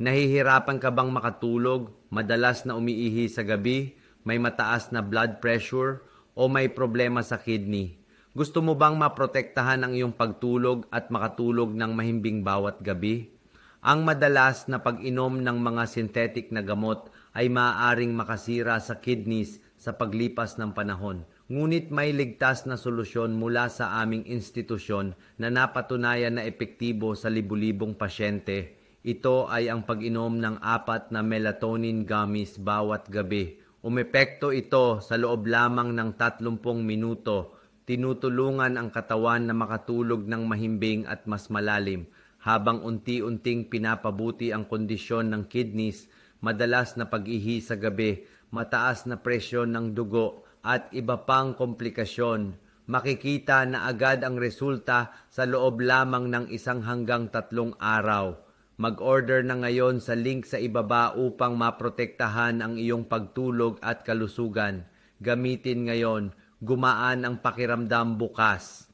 Nahihirapan ka bang makatulog? Madalas na umiihi sa gabi? May mataas na blood pressure? O may problema sa kidney? Gusto mo bang maprotektahan ang iyong pagtulog at makatulog ng mahimbing bawat gabi? Ang madalas na pag-inom ng mga synthetic na gamot ay maaaring makasira sa kidneys sa paglipas ng panahon. Ngunit may ligtas na solusyon mula sa aming institusyon na napatunayan na epektibo sa libu-libong pasyente. Ito ay ang pag-inom ng 4 na melatonin gummies bawat gabi. Umepekto ito sa loob lamang ng 30 minuto. Tinutulungan ang katawan na makatulog ng mahimbing at mas malalim, habang unti-unting pinapabuti ang kondisyon ng kidneys, madalas na pag-ihi sa gabi, mataas na presyon ng dugo, at iba pang komplikasyon. Makikita na agad ang resulta sa loob lamang ng 1 hanggang 3 araw. Mag-order na ngayon sa link sa ibaba upang maprotektahan ang iyong pagtulog at kalusugan. Gamitin ngayon, gumaan ang pakiramdam bukas.